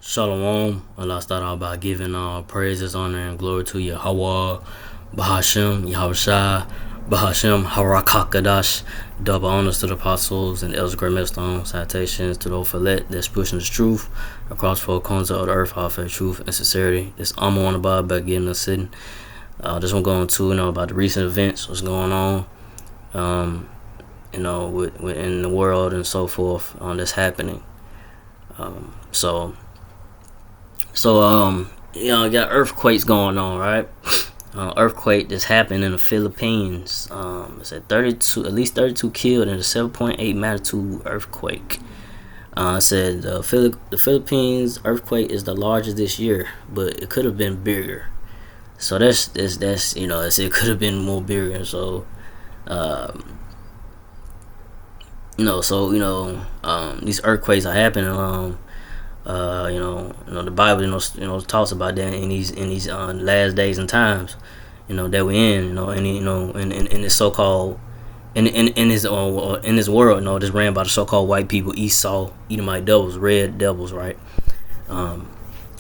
Shalom. Allah start out by giving praises, honor, and glory to Yahweh, Bahashem, Yahushua, Bahashem, Harakakadash. Double honors to the apostles and elders, great millstone. Citations to those Filet that's pushing the truth across four corners of the earth, all for truth and sincerity. This I'm on about getting us sitting. This one going to about the recent events, what's going on, within the world and so forth, that's happening. You got earthquakes going on, right? Earthquake that's happened in the Philippines. It said at least 32 killed in a 7.8 magnitude earthquake. It said the Philippines earthquake is the largest this year, but it could have been bigger. So that's it could have been more bigger. So these earthquakes are happening. The Bible, talks about that in these last days and times, that we're in, in this so-called in this world, just ran by the so-called white people, Esau, Edomite devils, red devils, right?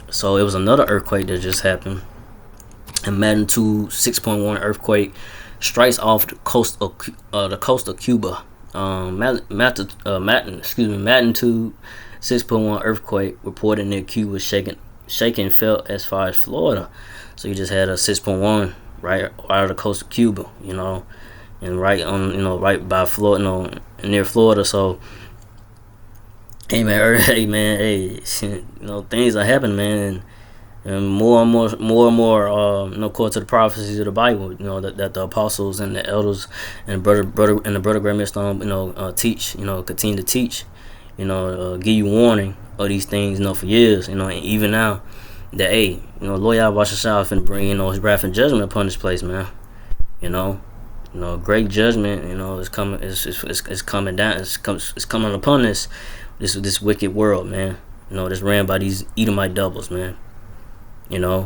So it was another earthquake that just happened. A magnitude 6.1 earthquake strikes off the coast of Cuba. Magnitude 6.1 earthquake reported near Cuba, shaking felt as far as Florida. So you just had a 6.1 right out of the coast of Cuba, and right by Florida, near Florida. So hey, things are happening, man, and more and more, according to the prophecies of the Bible, that the apostles and the elders and the brother Graham Millstone, teach, continue to teach. Give you warning of these things, for years, and even now, that Lord Yahweh Shah finna bring, his wrath and judgment upon this place, man. Great judgment, is coming. It's coming down. It's coming upon this wicked world, man. That's ran by these Edomite devils, man. Like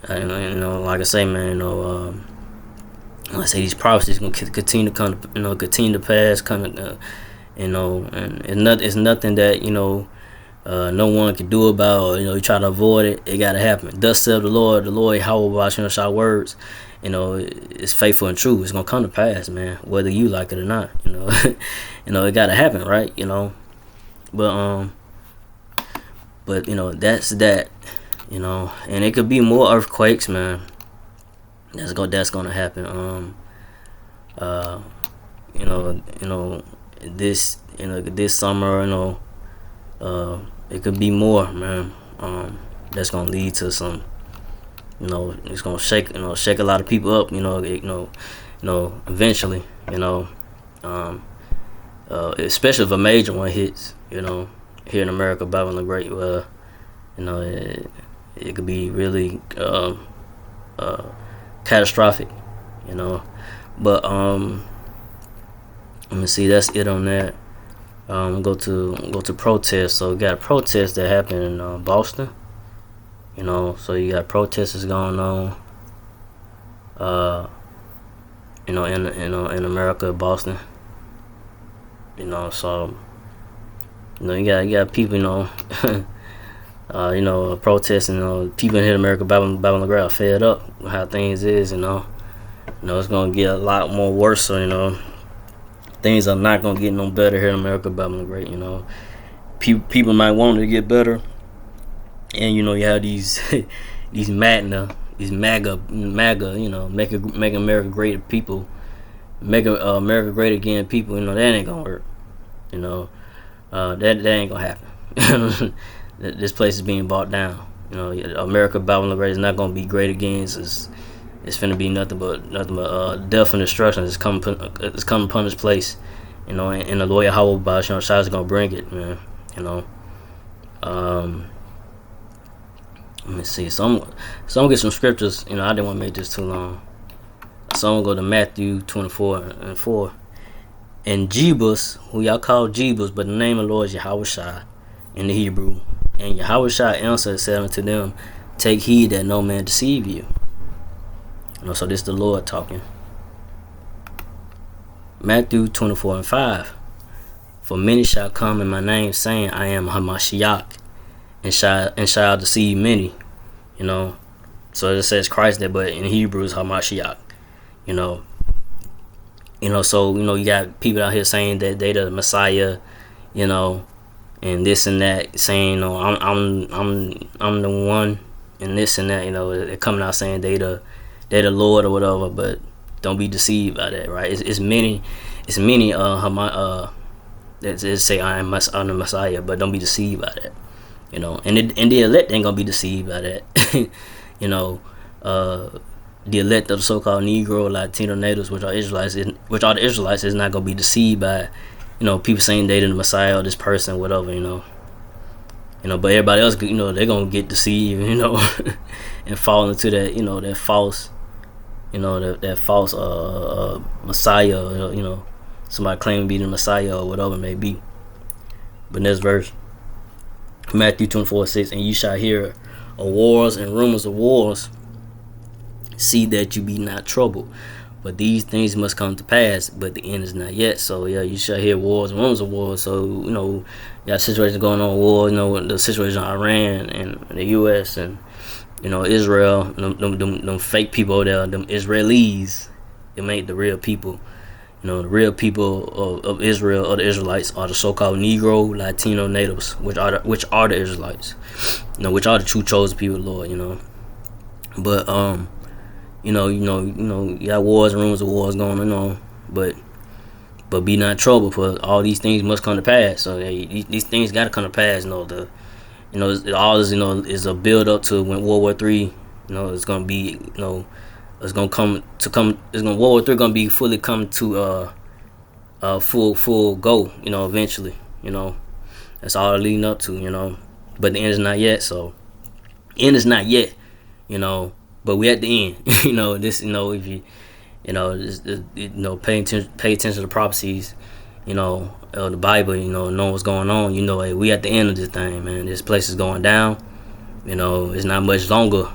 I say, man. Like I say, these prophecies gonna continue to come, continue to pass, coming. And it's nothing that no one can do about, or you try to avoid it. It gotta happen. Thus said the Lord Yahweh Shah words, it's faithful and true. It's gonna come to pass, man, whether you like it or not. It gotta happen, right? But that's that. And it could be more earthquakes, man. That's gonna happen. This summer, it could be more, man. That's gonna lead to some, it's gonna shake a lot of people up, eventually, especially if a major one hits, here in America, Babylon the Great. It could be really catastrophic, but let me see. That's it on that. Go to protests. So we got a protest that happened in Boston. So you got protesters going on. In America, Boston. So you got people, protesting. People in here in America, Babylon the Great, are fed up with how things is. It's gonna get a lot more worse. So things are not gonna get no better here in America, Babylon the Great. People might want it to get better, and you have these these MAGA, make America great people, make America great again people. That ain't gonna work. That ain't gonna happen. This place is being bought down. America, Babylon the Great, is not gonna be great again. It's finna be nothing but death and destruction. It's coming upon this place, and the Lord Yahweh Shah is gonna bring it, man. Let me see. So I'm gonna get some scriptures. I didn't want to make this too long. So I'm gonna go to Matthew 24:4. And Jebus, who y'all call Jebus, but the name of the Lord is Yahweh Shah in the Hebrew. And Yahweh Shah answered and said unto them, take heed that no man deceive you. So this is the Lord talking. Matthew 24:5. For many shall come in my name, saying, I am Hamashiach, and shall deceive many. You know, so it says Christ there, but in Hebrew it's Hamashiach. You know, so you got people out here saying that they the Messiah, you know, and this and that, saying, I'm the one, and this and that. They're coming out saying they the Lord or whatever, but don't be deceived by that, right? It's many that say I'm the Messiah, but don't be deceived by that. And the elect ain't gonna be deceived by that. The elect of the so-called Negro, Latino natives, which are the Israelites, is not gonna be deceived by, people saying they the Messiah or this person, whatever, But everybody else, they're gonna get deceived, and fall into that, that false, that false Messiah, somebody claiming to be the Messiah or whatever it may be. But next verse, Matthew 24:6, and you shall hear of wars and rumors of wars. See that you be not troubled, but these things must come to pass, but the end is not yet. So yeah, you shall hear wars and rumors of wars. So you got situations going on, war. The situation in Iran and the U.S. and Israel. Them fake people there, them Israelis. It made the real people. The real people of Israel, or the Israelites, are the so-called Negro, Latino natives, which are the Israelites. Which are the true chosen people, Lord. But you got wars and rumors of wars going on, but be not troubled, for all these things must come to pass. So these things got to come to pass. All this is a build up to when World War III. It's gonna be it's gonna World War III gonna be fully come to full go. Eventually. That's all leading up to. But the end is not yet. So end is not yet. But we at the end. If you pay attention to the prophecies, of the Bible, know what's going on. Hey, we at the end of this thing, man. This place is going down. It's not much longer,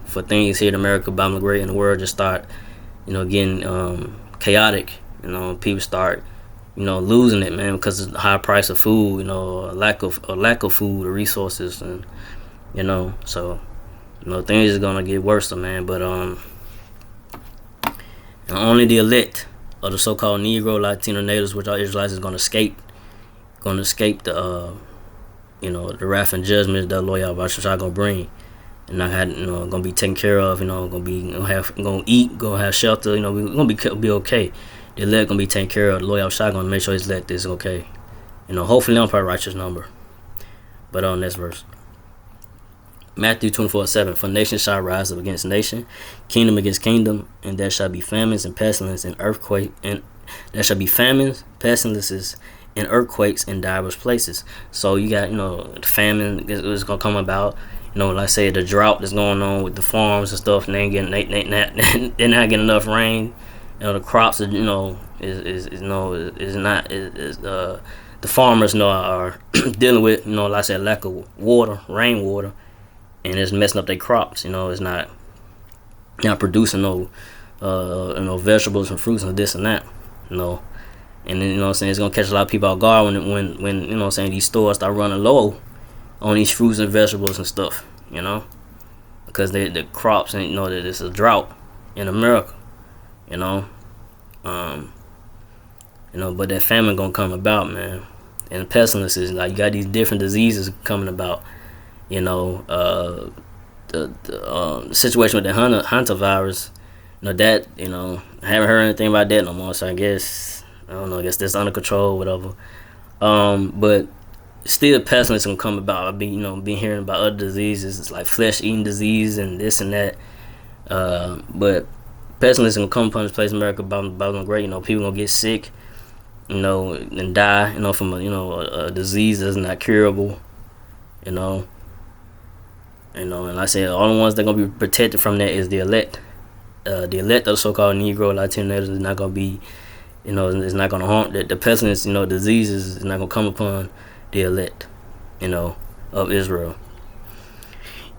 for things here in America, Babylon the Great, and the world just start, getting chaotic. People start, losing it, man, because of the high price of food, a lack of food or resources, and so. Things is gonna get worse, man. But only the elect of the so-called Negro, Latino natives, which are Israelites, is gonna escape the the wrath and judgment that Lord Yahweh Shai gonna bring, and not have gonna be taken care of. Gonna eat, gonna have shelter. We're gonna be okay. The elect gonna be taken care of. The Lord Yahweh Shai gonna make sure his elect is okay. Hopefully on a righteous number. But on next verse. Matthew 24:7, for nation shall rise up against nation, kingdom against kingdom, and there shall be famines and pestilence and earthquake, and there shall be famines, pestilences, and earthquakes in diverse places. So you got the famine is gonna come about. Like I say, the drought that's going on with the farms and stuff, and they're not getting enough rain. The crops are the farmers are dealing with like I said, lack of water, rainwater. And it's messing up their crops. It's not producing no vegetables and fruits and this and that. And then what I'm saying, it's gonna catch a lot of people off guard when what I'm saying, these stores start running low on these fruits and vegetables and stuff. Because the crops and that it's a drought in America. But that famine gonna come about, man. And pestilences, like you got these different diseases coming about. The situation with the Hunter virus, that, I haven't heard anything about that no more, so I guess that's under control, whatever. But still pestilence gonna come about. I've been hearing about other diseases, it's like flesh-eating disease and this and that. But pestilence gonna come upon this place in America, Babylon Great. People gonna get sick, and die, from a disease that's not curable, and like I said, the only ones that gonna be protected from that is the elect. The elect of the so-called Negro, Latino natives is not gonna be, it's not gonna harm the pestilence, diseases is not gonna come upon the elect, of Israel.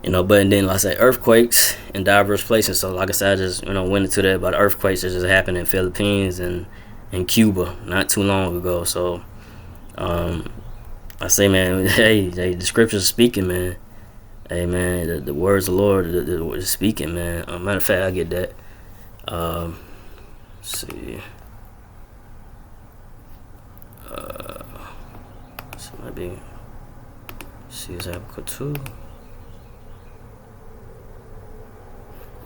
But then like I said, earthquakes in diverse places. So like I said, I just went into that about earthquakes that just happened in Philippines and in Cuba not too long ago. So I say, man, hey, the scriptures are speaking, man. Hey, man, the words of the Lord is speaking, man. Matter of fact, I get that. Let's see. So maybe see is Habakkuk 2.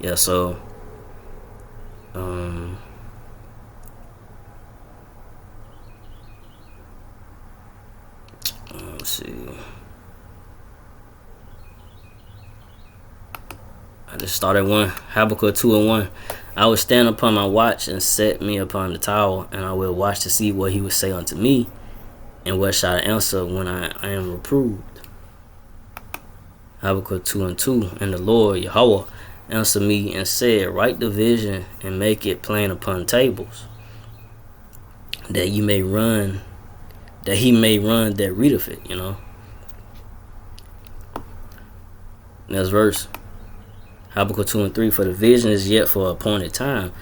Yeah, so let's see. I just started one. Habakkuk 2:1. I will stand upon my watch and set me upon the tower, and I will watch to see what he will say unto me, and what shall I answer when I am reproved. Habakkuk 2:2. And the Lord Yahweh answered me and said, write the vision and make it plain upon tables, that he may run that readeth it. Next verse. Habakkuk 2:3. For the vision is yet for appointed time,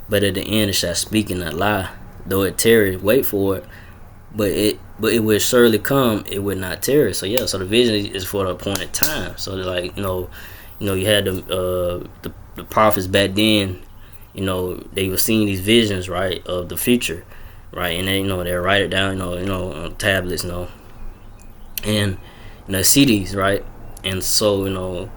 but at the end it shall speak and not lie. Though it tarry, wait for it, but it will surely come, it would not tarry. So yeah, so the vision is for the appointed time. So like, you had the prophets back then, they were seeing these visions, right, of the future, right, and then they write it down, on tablets, and see these, right, and so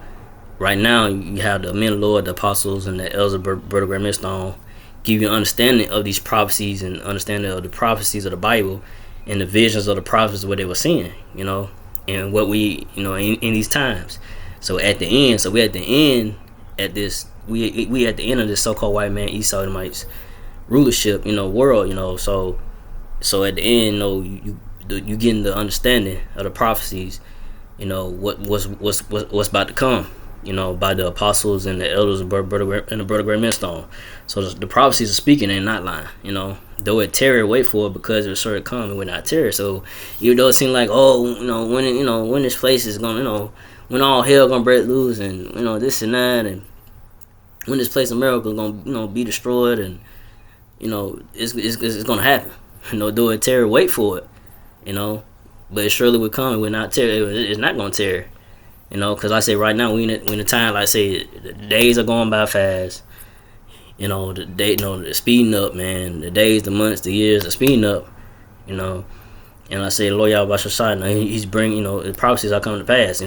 right now you have the men of the Lord, the apostles, and the elders of Brother Graham Millstone give you an understanding of these prophecies and understanding of the prophecies of the Bible and the visions of the prophets, what they were seeing, and what we, in these times. So at the end, we at the end at this, we at the end of this so-called white man Esau Edomites rulership, world, so at the end, you getting the understanding of the prophecies, what's about to come, by the apostles and the elders of Brother Graham Millstone. So the prophecies are speaking and not lying, though it tarry, wait for it, because it will sure come and we're not tarry. So even though it seems like, when this place is gonna, when all hell gonna break loose, and this and that, and when this place in America is gonna be destroyed, and it's gonna happen. Though it tarry, wait for it, but it surely will come and we're not tarry. It's not gonna tarry. Because I say right now we in a time, like I say, the days are going by fast. The speeding up, man. The days, the months, the years are speeding up. And I say, Lord Yahweh Shai, he's bringing, the prophecies are coming to pass.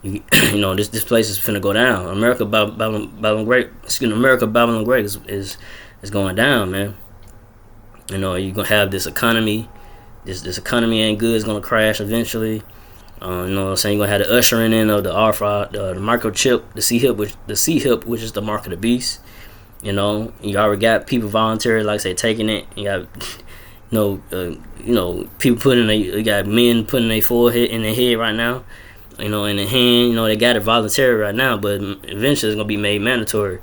This place is finna go down. America Babylon Great. America Babylon Great is going down, man. You're gonna have this economy. This economy ain't good. It's gonna crash eventually. You're gonna have the ushering in of the RFID, the microchip, the C-hip, which is the mark of the beast. You already got people voluntarily, like I say, taking it. You got, people you got men putting their forehead in their head right now. In the hand, they got it voluntary right now, but eventually it's gonna be made mandatory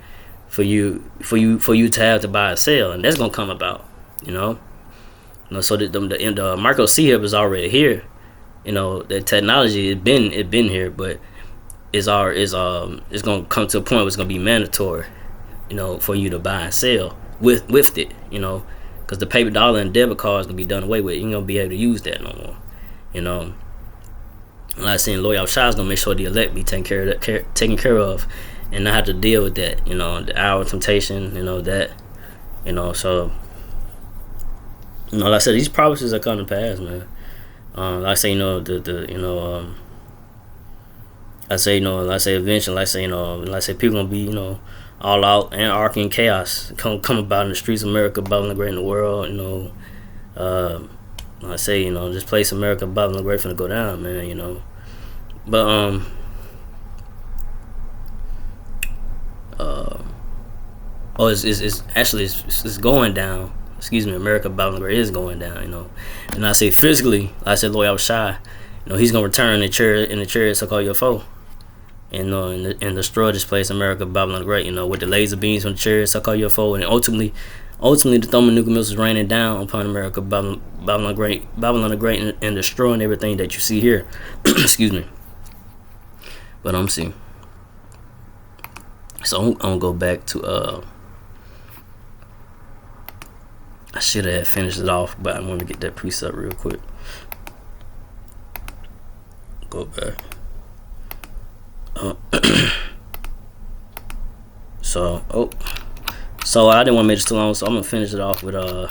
for you to have to buy or sell, and that's gonna come about. So the micro C-hip is already here. The technology it been here, but it's gonna come to a point where it's gonna be mandatory, for you to buy and sell with it, because the paper dollar and debit card is gonna be done away with. You ain't gonna be able to use that no more, Like I said, Lord Shai is gonna make sure the elect be taken care of, and not have to deal with that, the hour of temptation, that, so. Like I said, these prophecies are coming to pass, man. Like I say, I say eventually, like I say people gonna be, all out, anarchy and chaos come about in the streets of America, Babylon the Great in the world, I say, this place America, Babylon the Great finna go down, man, but it's actually it's going down. Excuse me, America Babylon Great is going down, and I say physically, like I said, Lord Yahweh Shai, he's gonna return in the chariot so-called UFO, and destroy this place, America Babylon Great, with the laser beams from the chariot so-called UFO, and ultimately the thermonuclear missiles raining down upon America Babylon the Great, and destroying everything that you see here. Excuse me. But I'm seeing. So I'm gonna go back to I should have finished it off, but I want to get that precept real quick. go back. So I didn't want to make this too long, so I'm gonna finish it off with why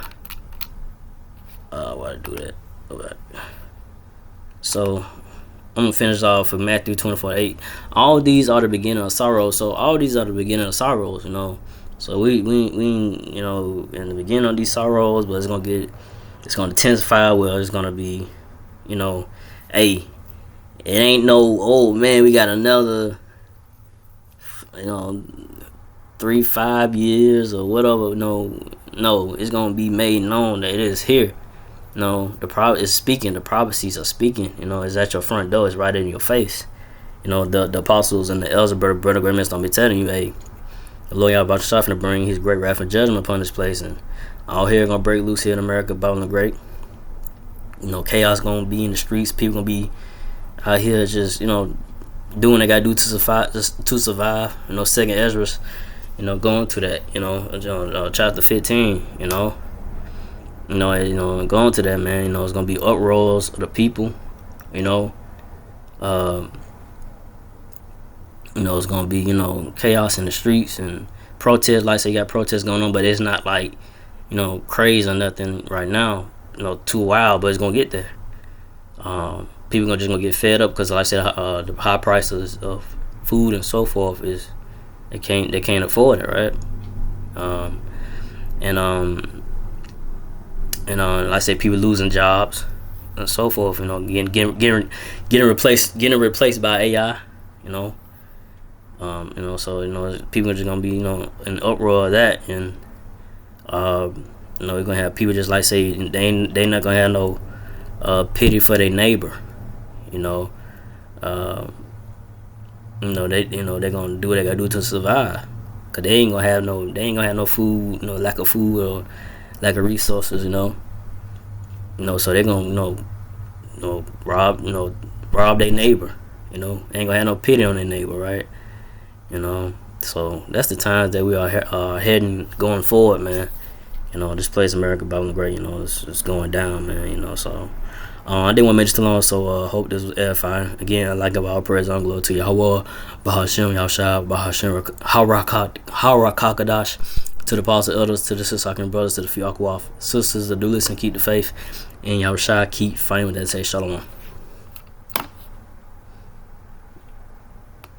to do that? Go back. So I'm gonna finish off with Matthew 24:8. All these are the beginning of sorrows. So all these are the beginning of sorrows, you know. So we you know, in the beginning of these sorrows, but it's gonna intensify. Well, it's gonna be, you know, hey, it ain't no, oh man, we got another, you know, 3-5 years or whatever. No, it's gonna be made known that it is here. No, the prophet is speaking. The prophecies are speaking. You know, it's at your front door. It's right in your face. You know, the apostles and the elders, brother, great men, don't be telling you, hey, the Lord Yahweh about to bring His great wrath and judgment upon this place, and all here gonna break loose here in America, Babylon the Great. You know, chaos gonna be in the streets. People gonna be out here just, you know, doing what they gotta do to survive. Just to survive. You know, Second Ezra, you know, going to that. You know, chapter 15. You know, going to that, man. You know, it's gonna be uproars of the people. You know, it's gonna be, you know, chaos in the streets and protests. Like I say, you got protests going on, but it's not like, you know, crazy or nothing right now. You know, too wild, but it's gonna get there. People just gonna get fed up because, like I said, the high prices of food and so forth is they can't afford it, right? Like I say, people losing jobs and so forth. You know, getting replaced by AI. You know, so you know, people are just gonna be, you know, in uproar of that, and you know, we're gonna have people just like say they not gonna have no pity for their neighbor. You know, they're gonna do what they gotta do to survive, cause they ain't gonna have no food, no lack of food or lack of resources. You know, so they're gonna rob their neighbor. You know, ain't gonna have no pity on their neighbor, right? You know, so that's the times that we are heading going forward, man. You know, this place, America, Babylon the Great, you know, it's going down, man. You know, so I didn't want to make this too long, so hope this was edifying. Again, I like about all praise and glory to Yahweh, Bahashem, Yahshua, Bahashem, Harakakadash, to the apostle elders, to the sister brothers, to the few Akwaf sisters that do listen, keep the faith, and Yahshua keep fighting with that. Say shalom.